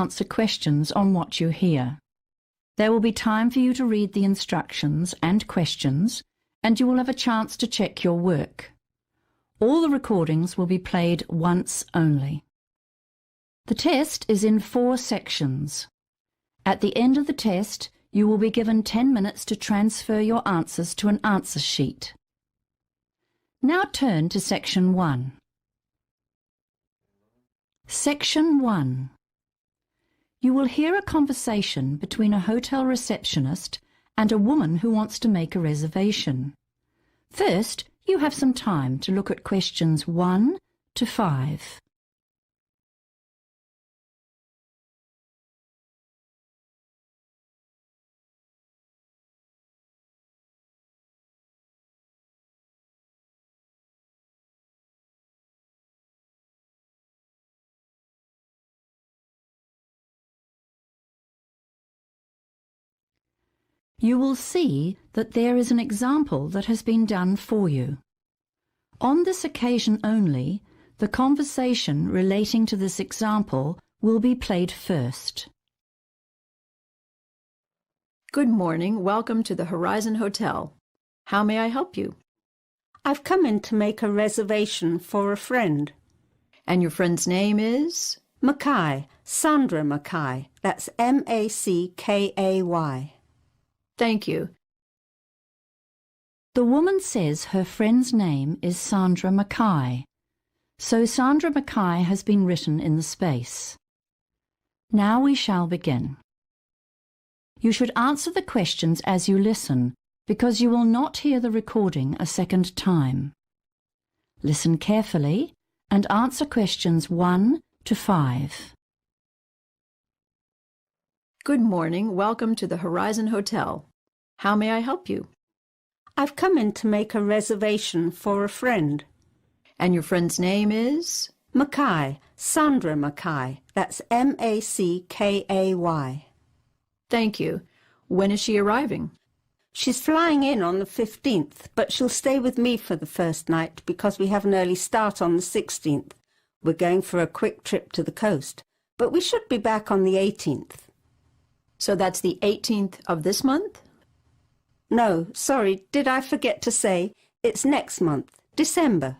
answer questions on what you hear. There will be time for you to read the instructions and questions, and you will have a chance to check your work. All the recordings will be played once only. The test is in 4 sections. At the end of the test, you will be given 10 minutes to transfer your answers to an answer sheet. Now turn to Section 1. Section 1. You will hear a conversation between a hotel receptionist and a woman who wants to make a reservation. First, you have some time to look at questions 1 to 5. You will see that there is an example that has been done for you. On this occasion only, the conversation relating to this example will be played first. Good morning. Welcome to the Horizon Hotel. How may I help you? I've come in to make a reservation for a friend. And your friend's name is? Mackay, Sandra Mackay. That's M-A-C-K-A-Y. Thank you. The woman says her friend's name is Sandra Mackay, so Sandra Mackay has been written in the space. Now we shall begin. You should answer the questions as you listen, because you will not hear the recording a second time. Listen carefully and answer questions 1 to 5. Good morning. Welcome to the Horizon Hotel. How may I help you? I've come in to make a reservation for a friend. And your friend's name is? Mackay, Sandra Mackay. That's M-A-C-K-A-Y. Thank you. When is she arriving? She's flying in on the 15th, but she'll stay with me for the first night because we have an early start on the 16th. We're going for a quick trip to the coast, but we should be back on the 18th. So that's the 18th of this month? No, sorry, did I forget to say? It's next month, December.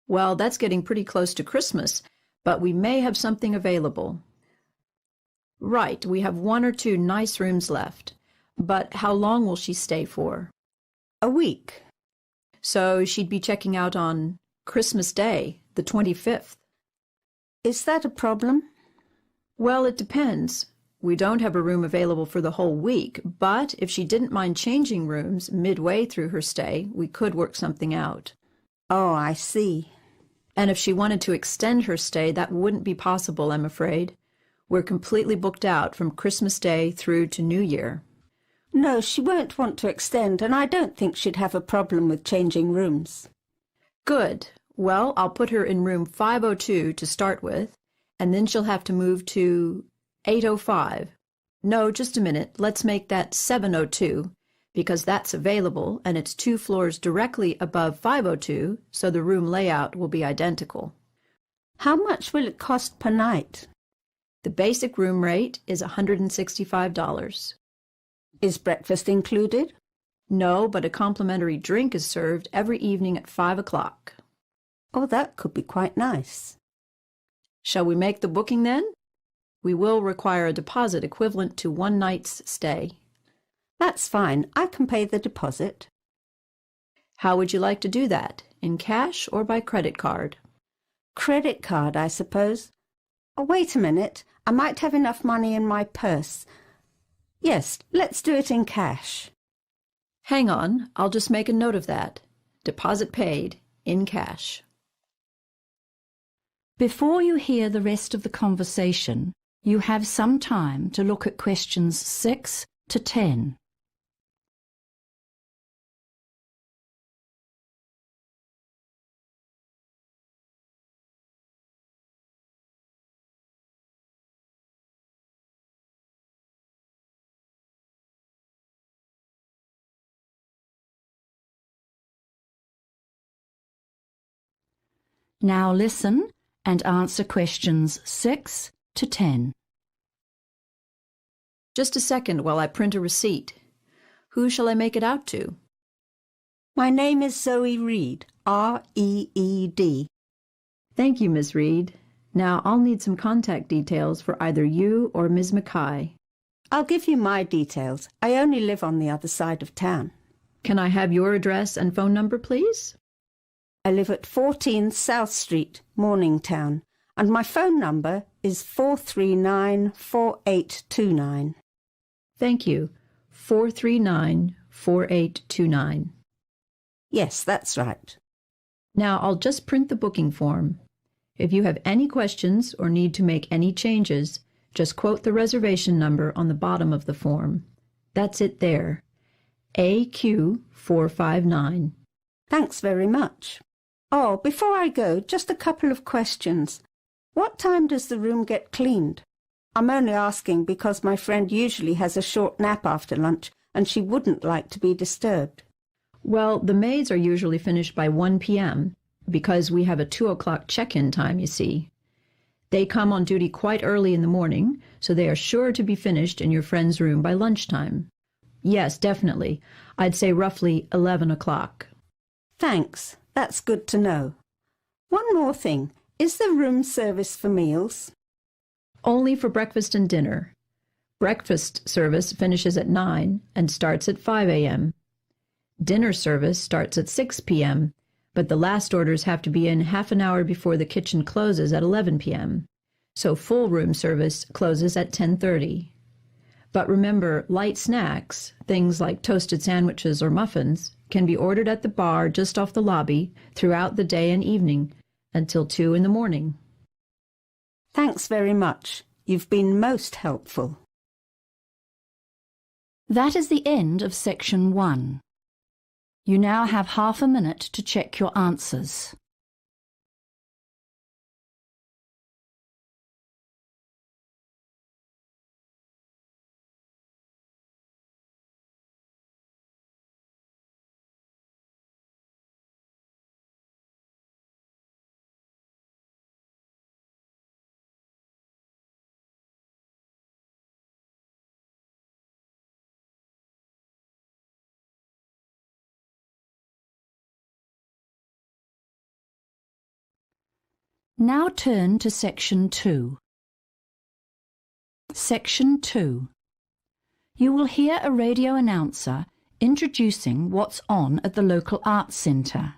Well, that's getting pretty close to Christmas, but we may have something available. Right, we have 1 or 2 nice rooms left. But how long will she stay for? A week. So she'd be checking out on Christmas Day, the 25th. Is that a problem? Well, it depends. We don't have a room available for the whole week, but if she didn't mind changing rooms midway through her stay, we could work something out. Oh, I see. And if she wanted to extend her stay, that wouldn't be possible, I'm afraid. We're completely booked out from Christmas Day through to New Year. No, she won't want to extend, and I don't think she'd have a problem with changing rooms. Good. Well, I'll put her in room 502 to start with, and then she'll have to move to 805. No, just a minute. Let's make that 702, because that's available, and it's 2 floors directly above 502, so the room layout will be identical. How much will it cost per night? The basic room rate is $165. Is breakfast included? No, but a complimentary drink is served every evening at 5 o'clock. Oh, that could be quite nice. Shall we make the booking then? We will require a deposit equivalent to 1 night's stay. That's fine. I can pay the deposit. How would you like to do that? In cash or by credit card? Credit card, I suppose. Oh, wait a minute. I might have enough money in my purse. Yes, let's do it in cash. Hang on, I'll just make a note of that. Deposit paid, in cash. Before you hear the rest of the conversation, you have some time to look at questions 6 to 10. Now listen and answer questions 6 to 10. Just a second while I print a receipt. Who shall I make it out to? My name is Zoe Reed, R-E-E-D. Thank you, Miss Reed. Now I'll need some contact details for either you or Ms. Mackay. I'll give you my details. I only live on the other side of town. Can I have your address and phone number, please? I live at 14 South Street, Morningtown, and my phone number is 439-4829. Thank you. 439-4829. Yes, that's right. Now I'll just print the booking form. If you have any questions or need to make any changes, just quote the reservation number on the bottom of the form. That's it there. AQ459. Thanks very much. Oh, before I go, just a couple of questions. What time does the room get cleaned? I'm only asking because my friend usually has a short nap after lunch and she wouldn't like to be disturbed. Well, the maids are usually finished by 1 p.m. because we have a 2 o'clock check-in time, you see. They come on duty quite early in the morning, so they are sure to be finished in your friend's room by lunchtime. Yes, definitely. I'd say roughly 11 o'clock. Thanks. That's good to know. One more thing. Is the room service for meals? Only for breakfast and dinner. Breakfast service finishes at 9 and starts at 5 a.m. Dinner service starts at 6 p.m., but the last orders have to be in half an hour before the kitchen closes at 11 p.m. So full room service closes at 10:30. But remember, light snacks, things like toasted sandwiches or muffins, can be ordered at the bar just off the lobby throughout the day and evening until 2 in the morning. Thanks very much. You've been most helpful. That is the end of section 1. You now have half a minute to check your answers. Now turn to Section 2. Section 2. You will hear a radio announcer introducing what's on at the local arts centre.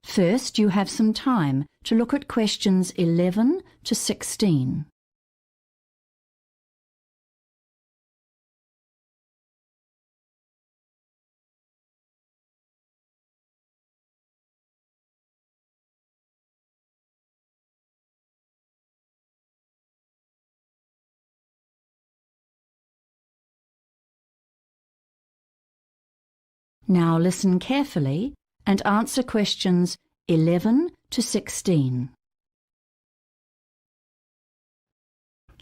First, you have some time to look at questions 11 to 16. Now listen carefully and answer questions 11 to 16.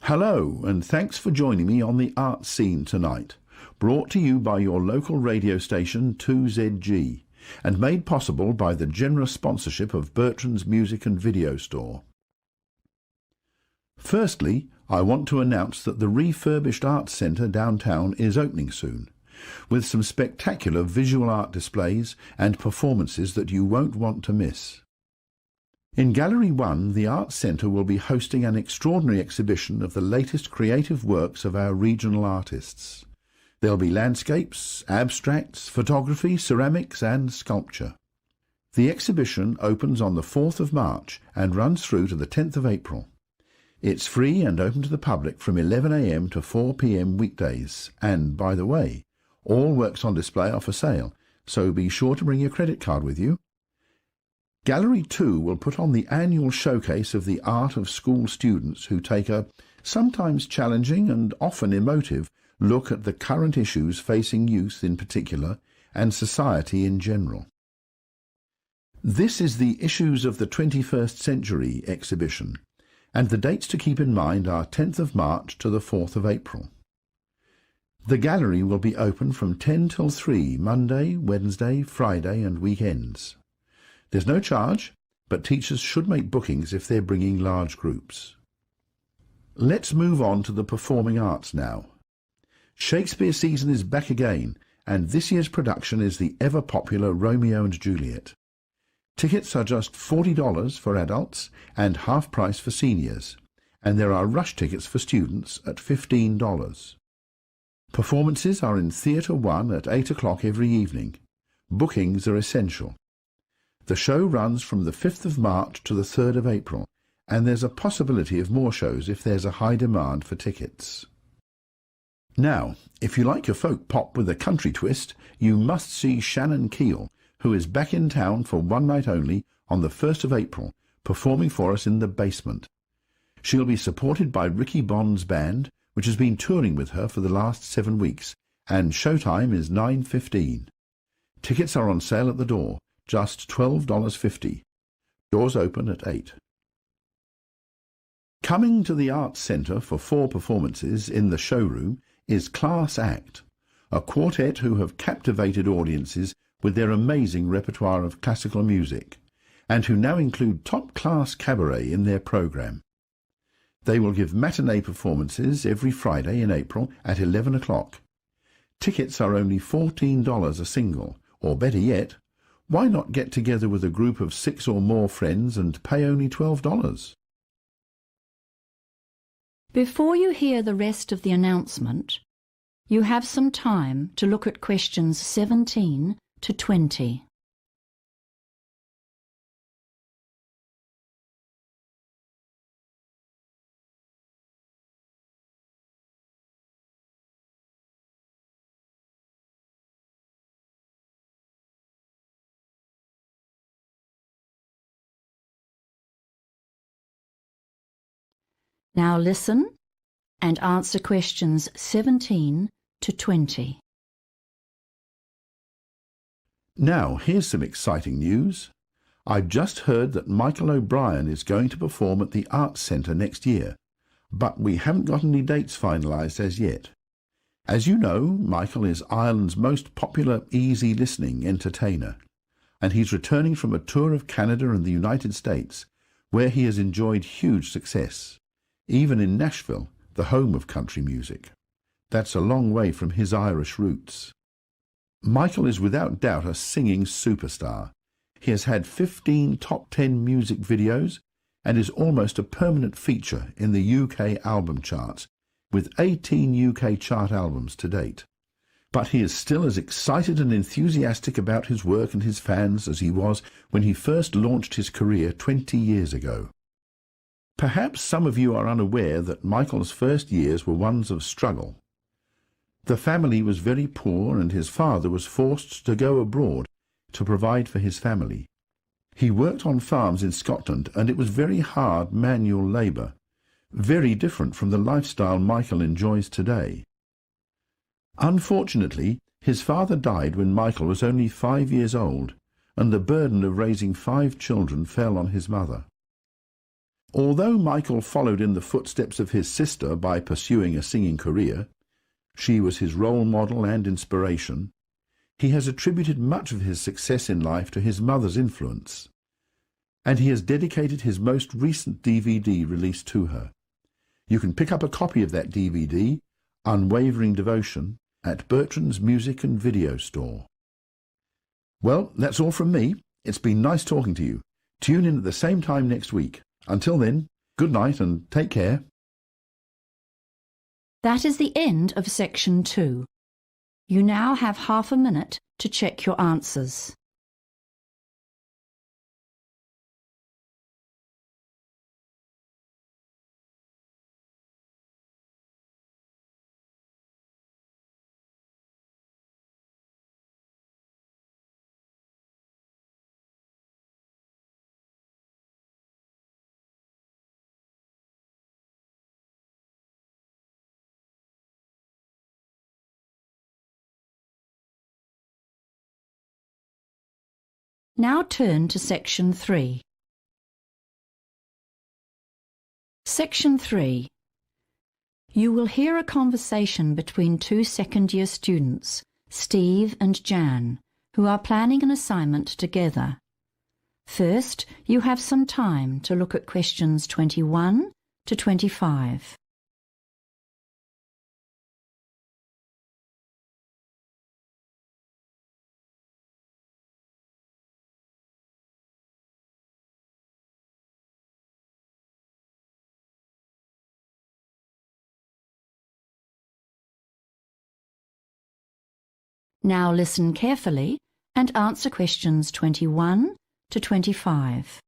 Hello, and thanks for joining me on the Art Scene tonight, brought to you by your local radio station 2ZG, and made possible by the generous sponsorship of Bertrand's Music and Video Store. Firstly, I want to announce that the refurbished Arts Centre downtown is opening soon, with some spectacular visual art displays and performances that you won't want to miss. In Gallery 1, the Arts Centre will be hosting an extraordinary exhibition of the latest creative works of our regional artists. There'll be landscapes, abstracts, photography, ceramics and sculpture. The exhibition opens on the 4th of March and runs through to the 10th of April. It's free and open to the public from 11 a.m. to 4 p.m. weekdays, and, by the way, all works on display are for sale, so be sure to bring your credit card with you. Gallery 2 will put on the annual showcase of the art of school students who take a sometimes challenging and often emotive look at the current issues facing youth in particular and society in general. This is the Issues of the 21st Century exhibition, and the dates to keep in mind are 10th of March to the 4th of April. The gallery will be open from 10 till 3 Monday, Wednesday, Friday and weekends. There's no charge, but teachers should make bookings if they're bringing large groups. Let's move on to the performing arts now. Shakespeare season is back again, and this year's production is the ever-popular Romeo and Juliet. Tickets are just $40 for adults and half price for seniors, and there are rush tickets for students at $15. Performances are in Theatre 1 at 8 o'clock every evening. Bookings are essential. The show runs from the 5th of March to the 3rd of April, and there's a possibility of more shows if there's a high demand for tickets. Now, if you like your folk pop with a country twist, you must see Shannon Keel, who is back in town for one night only on the 1st of April, performing for us in the basement. She'll be supported by Ricky Bond's band, which has been touring with her for the last 7 weeks, and showtime is 9:15. Tickets are on sale at the door, just $12.50. Doors open at 8. Coming to the Arts Centre for 4 performances in the showroom is Class Act, a quartet who have captivated audiences with their amazing repertoire of classical music, and who now include top-class cabaret in their programme. They will give matinee performances every Friday in April at 11 o'clock. Tickets are only $14 a single, or better yet, why not get together with a group of 6 or more friends and pay only $12? Before you hear the rest of the announcement, you have some time to look at questions 17 to 20. Now listen and answer questions 17 to 20. Now, here's some exciting news. I've just heard that Michael O'Brien is going to perform at the Arts Centre next year, but we haven't got any dates finalised as yet. As you know, Michael is Ireland's most popular easy listening entertainer, and he's returning from a tour of Canada and the United States, where he has enjoyed huge success, even in Nashville, the home of country music. That's a long way from his Irish roots. Michael is without doubt a singing superstar. He has had 15 top 10 music videos and is almost a permanent feature in the UK album charts, with 18 UK chart albums to date. But he is still as excited and enthusiastic about his work and his fans as he was when he first launched his career 20 years ago. Perhaps some of you are unaware that Michael's first years were ones of struggle. The family was very poor and his father was forced to go abroad to provide for his family. He worked on farms in Scotland and it was very hard manual labour, very different from the lifestyle Michael enjoys today. Unfortunately, his father died when Michael was only 5 years old, and the burden of raising 5 children fell on his mother. Although Michael followed in the footsteps of his sister by pursuing a singing career, she was his role model and inspiration, he has attributed much of his success in life to his mother's influence, and he has dedicated his most recent DVD release to her. You can pick up a copy of that DVD, Unwavering Devotion, at Bertrand's Music and Video Store. Well, that's all from me. It's been nice talking to you. Tune in at the same time next week. Until then, good night and take care. That is the end of section 2. You now have half a minute to check your answers. Now turn to section 3. Section 3. You will hear a conversation between 2 second-year students, Steve and Jan, who are planning an assignment together. First, you have some time to look at questions 21 to 25. Now listen carefully and answer questions 21 to 25.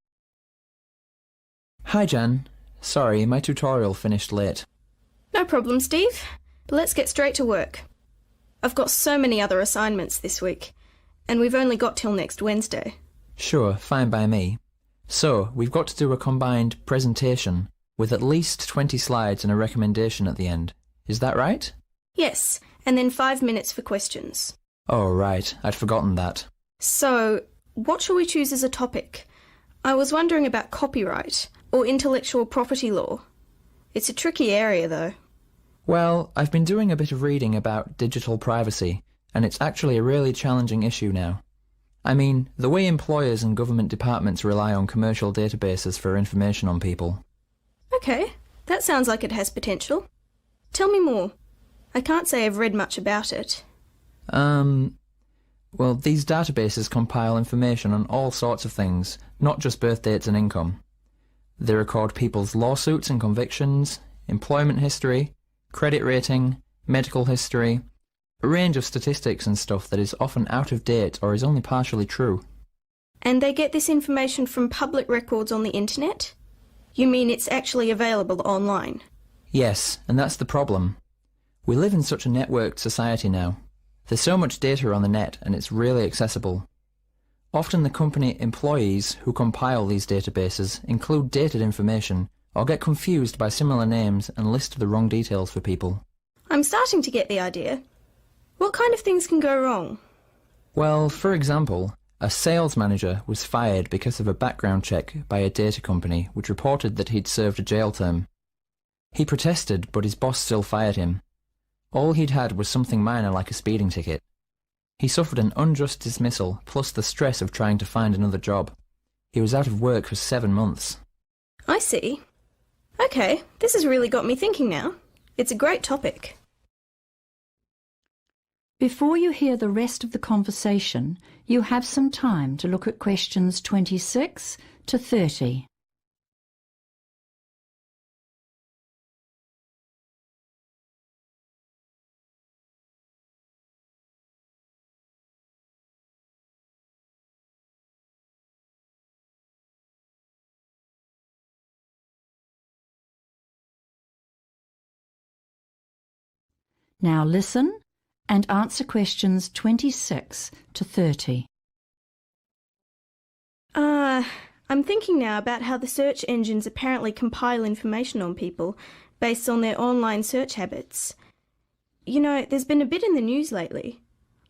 Hi Jan. Sorry, my tutorial finished late. No problem, Steve. But let's get straight to work. I've got so many other assignments this week, and we've only got till next Wednesday. Sure, fine by me. So, we've got to do a combined presentation with at least 20 slides and a recommendation at the end. Is that right? Yes, and then 5 minutes for questions. Oh, right. I'd forgotten that. So, what shall we choose as a topic? I was wondering about copyright or intellectual property law. It's a tricky area, though. Well, I've been doing a bit of reading about digital privacy, and it's actually a really challenging issue now. I mean, the way employers and government departments rely on commercial databases for information on people. Okay, that sounds like it has potential. Tell me more. I can't say I've read much about it. Well, these databases compile information on all sorts of things, not just birth dates and income. They record people's lawsuits and convictions, employment history, credit rating, medical history, a range of statistics and stuff that is often out of date or is only partially true. And they get this information from public records on the internet? You mean it's actually available online? Yes, and that's the problem. We live in such a networked society now. There's so much data on the net and it's really accessible. Often the company employees who compile these databases include dated information or get confused by similar names and list the wrong details for people. I'm starting to get the idea. What kind of things can go wrong? Well, for example, a sales manager was fired because of a background check by a data company which reported that he'd served a jail term. He protested, but his boss still fired him. All he'd had was something minor like a speeding ticket. He suffered an unjust dismissal, plus the stress of trying to find another job. He was out of work for 7 months. I see. Okay, this has really got me thinking now. It's a great topic. Before you hear the rest of the conversation, you have some time to look at questions 26 to 30. Now listen and answer questions 26 to 30. I'm thinking now about how the search engines apparently compile information on people based on their online search habits. You know, there's been a bit in the news lately.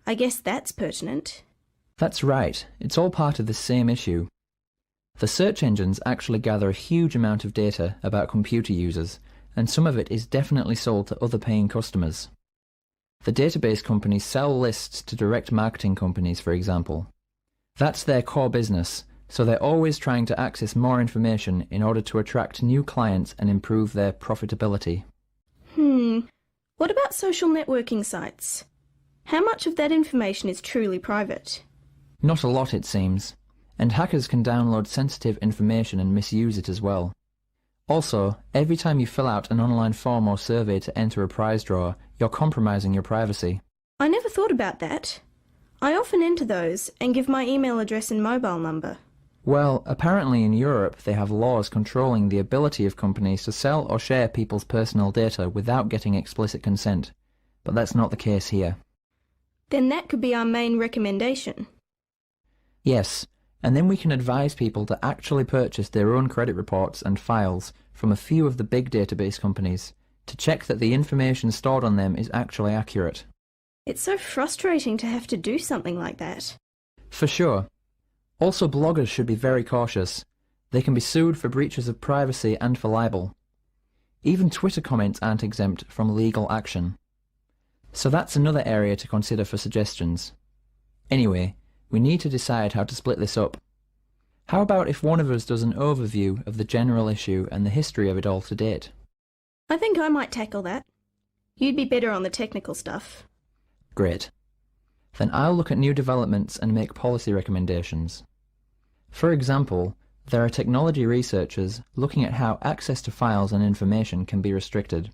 I guess that's pertinent. That's right, it's all part of the same issue. The search engines actually gather a huge amount of data about computer users, and some of it is definitely sold to other paying customers. The database companies sell lists to direct marketing companies, for example. That's their core business, so they're always trying to access more information in order to attract new clients and improve their profitability. What about social networking sites? How much of that information is truly private? Not a lot, it seems, and hackers can download sensitive information and misuse it as well. Also, every time you fill out an online form or survey to enter a prize draw, you're compromising your privacy. I never thought about that. I often enter those and give my email address and mobile number. Well, apparently in Europe they have laws controlling the ability of companies to sell or share people's personal data without getting explicit consent, but that's not the case here. Then that could be our main recommendation. Yes, and then we can advise people to actually purchase their own credit reports and files from a few of the big database companies to check that the information stored on them is actually accurate. It's so frustrating to have to do something like that. For sure. Also, bloggers should be very cautious. They can be sued for breaches of privacy and for libel. Even Twitter comments aren't exempt from legal action. So that's another area to consider for suggestions. Anyway, we need to decide how to split this up. How about if one of us does an overview of the general issue and the history of it all to date? I think I might tackle that. You'd be better on the technical stuff. Great. Then I'll look at new developments and make policy recommendations. For example, there are technology researchers looking at how access to files and information can be restricted.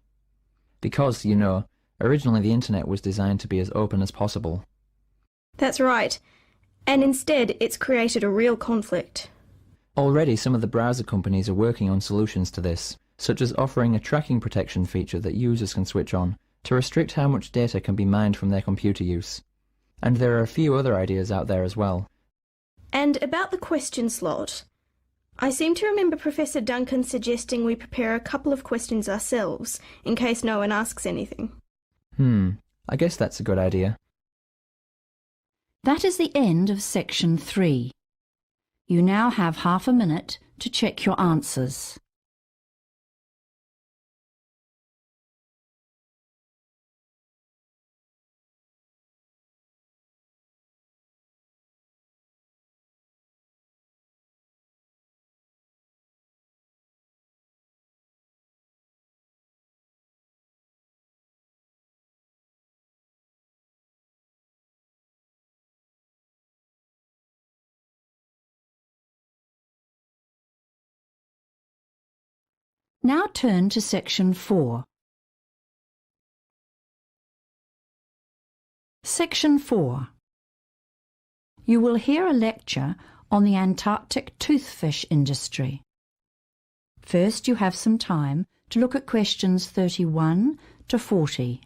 Because, you know, originally the internet was designed to be as open as possible. That's right. And instead, it's created a real conflict. Already some of the browser companies are working on solutions to this, such as offering a tracking protection feature that users can switch on to restrict how much data can be mined from their computer use. And there are a few other ideas out there as well. And about the question slot, I seem to remember Professor Duncan suggesting we prepare a couple of questions ourselves, in case no one asks anything. I guess that's a good idea. That is the end of section 3. You now have half a minute to check your answers. Now turn to section 4. Section 4. You will hear a lecture on the Antarctic toothfish industry. First, you have some time to look at questions 31 to 40.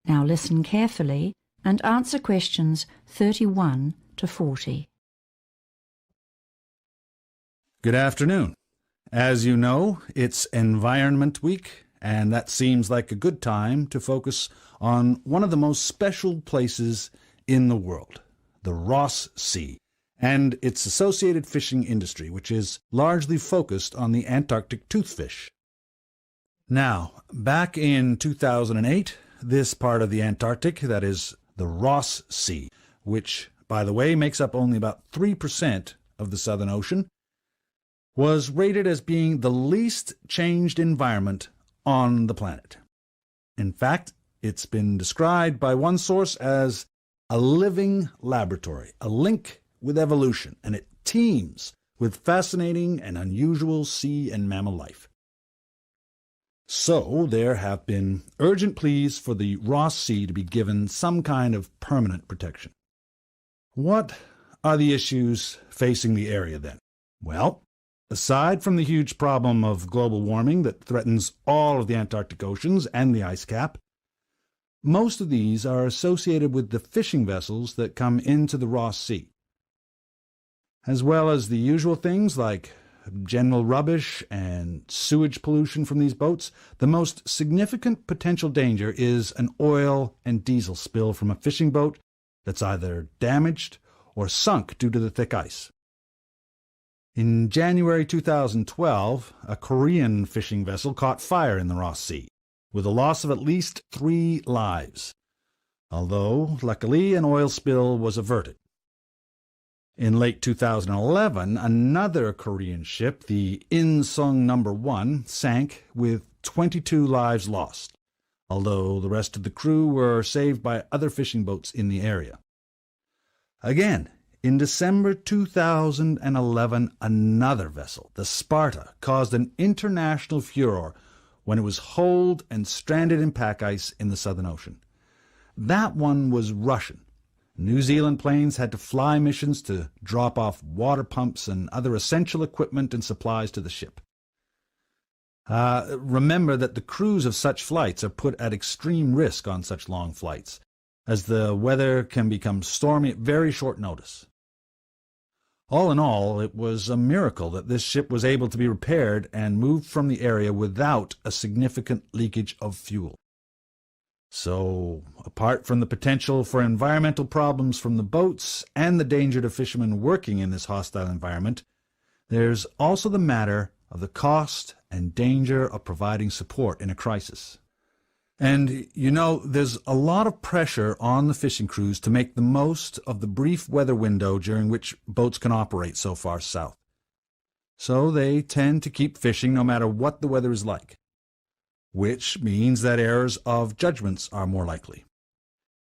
Now listen carefully and answer questions 31 to 40. Good afternoon. As you know, it's Environment Week, and that seems like a good time to focus on one of the most special places in the world, the Ross Sea, and its associated fishing industry, which is largely focused on the Antarctic toothfish. Now, back in 2008, this part of the Antarctic, that is the Ross Sea, which, by the way, makes up only about 3% of the Southern Ocean, was rated as being the least changed environment on the planet. In fact, it's been described by one source as a living laboratory, a link with evolution, and it teems with fascinating and unusual sea and mammal life. So there have been urgent pleas for the Ross Sea to be given some kind of permanent protection. What are the issues facing the area then? Well, aside from the huge problem of global warming that threatens all of the Antarctic oceans and the ice cap, most of these are associated with the fishing vessels that come into the Ross Sea, as well as the usual things like general rubbish and sewage pollution from these boats. The most significant potential danger is an oil and diesel spill from a fishing boat that's either damaged or sunk due to the thick ice. In January 2012, a Korean fishing vessel caught fire in the Ross Sea, with a loss of at least 3 lives, although luckily an oil spill was averted. In late 2011, another Korean ship, the Insung No. 1, sank with 22 lives lost, although the rest of the crew were saved by other fishing boats in the area. Again, in December 2011, another vessel, the Sparta, caused an international furor when it was holed and stranded in pack ice in the Southern Ocean. That one was Russian. New Zealand planes had to fly missions to drop off water pumps and other essential equipment and supplies to the ship. Remember that the crews of such flights are put at extreme risk on such long flights, as the weather can become stormy at very short notice. All in all, it was a miracle that this ship was able to be repaired and moved from the area without a significant leakage of fuel. So, apart from the potential for environmental problems from the boats and the danger to fishermen working in this hostile environment, There's also the matter of the cost and danger of providing support in a crisis. And, there's a lot of pressure on the fishing crews to make the most of the brief weather window during which boats can operate so far south. So they tend to keep fishing no matter what the weather is like, which means that errors of judgments are more likely.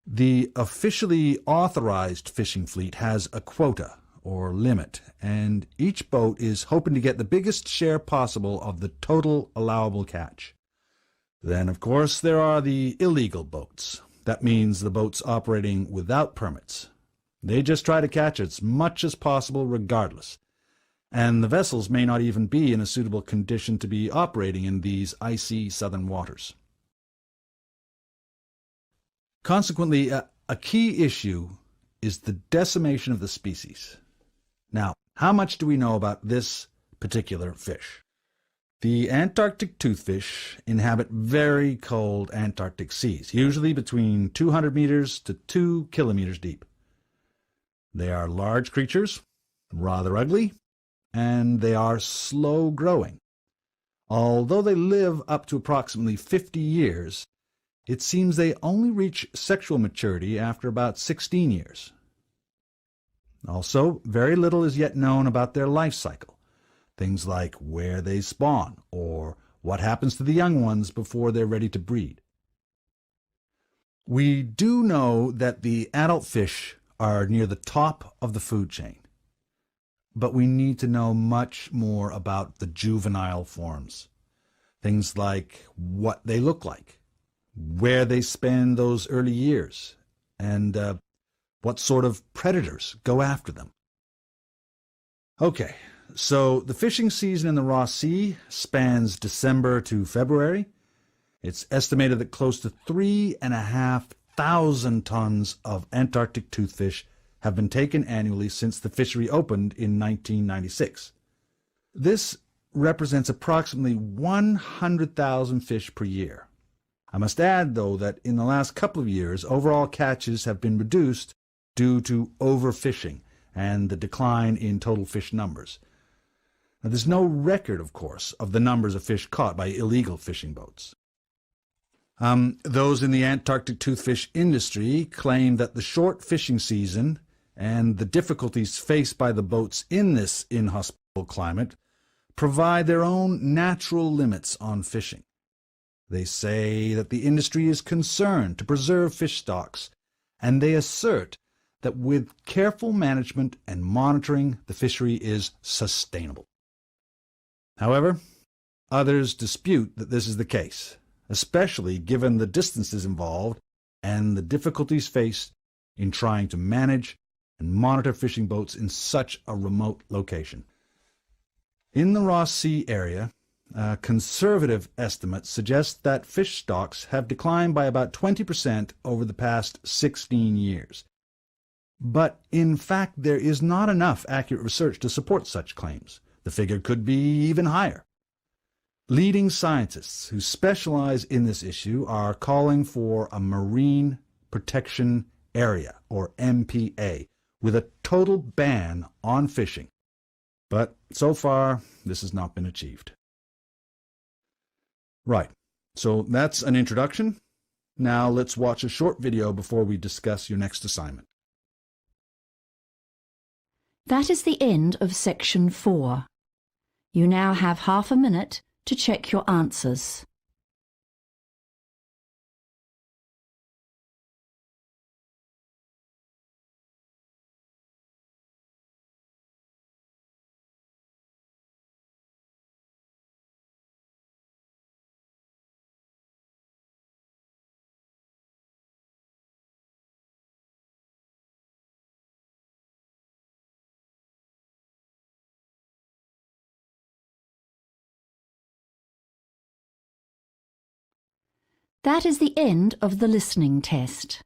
The officially authorized fishing fleet has a quota, or limit, and each boat is hoping to get the biggest share possible of the total allowable catch. Then, of course, there are the illegal boats. That means the boats operating without permits. They just try to catch as much as possible regardless. And the vessels may not even be in a suitable condition to be operating in these icy southern waters. Consequently, a key issue is the decimation of the species. Now, how much do we know about this particular fish? The Antarctic toothfish inhabit very cold Antarctic seas, usually between 200 meters to 2 kilometers deep. They are large creatures, rather ugly, and they are slow growing. Although they live up to approximately 50 years, it seems they only reach sexual maturity after about 16 years. Also, very little is yet known about their life cycle. Things like where they spawn, or what happens to the young ones before they're ready to breed. We do know that the adult fish are near the top of the food chain, but we need to know much more about the juvenile forms. Things like what they look like, where they spend those early years, and what sort of predators go after them. Okay. So the fishing season in the Ross Sea spans December to February. It's estimated that close to 3,500 tons of Antarctic toothfish have been taken annually since the fishery opened in 1996. This represents approximately 100,000 fish per year. I must add, though, that in the last couple of years, overall catches have been reduced due to overfishing and the decline in total fish numbers. Now, there's no record, of course, of the numbers of fish caught by illegal fishing boats. Those in the Antarctic toothfish industry claim that the short fishing season and the difficulties faced by the boats in this inhospitable climate provide their own natural limits on fishing. They say that the industry is concerned to preserve fish stocks, and they assert that with careful management and monitoring, the fishery is sustainable. However, others dispute that this is the case, especially given the distances involved and the difficulties faced in trying to manage and monitor fishing boats in such a remote location. In the Ross Sea area, conservative estimates suggest that fish stocks have declined by about 20% over the past 16 years. But in fact, there is not enough accurate research to support such claims. The figure could be even higher. Leading scientists who specialize in this issue are calling for a Marine Protection Area, or MPA, with a total ban on fishing. But so far, this has not been achieved. Right, so that's an introduction. Now let's watch a short video before we discuss your next assignment. That is the end of section 4. You now have half a minute to check your answers. That is the end of the listening test.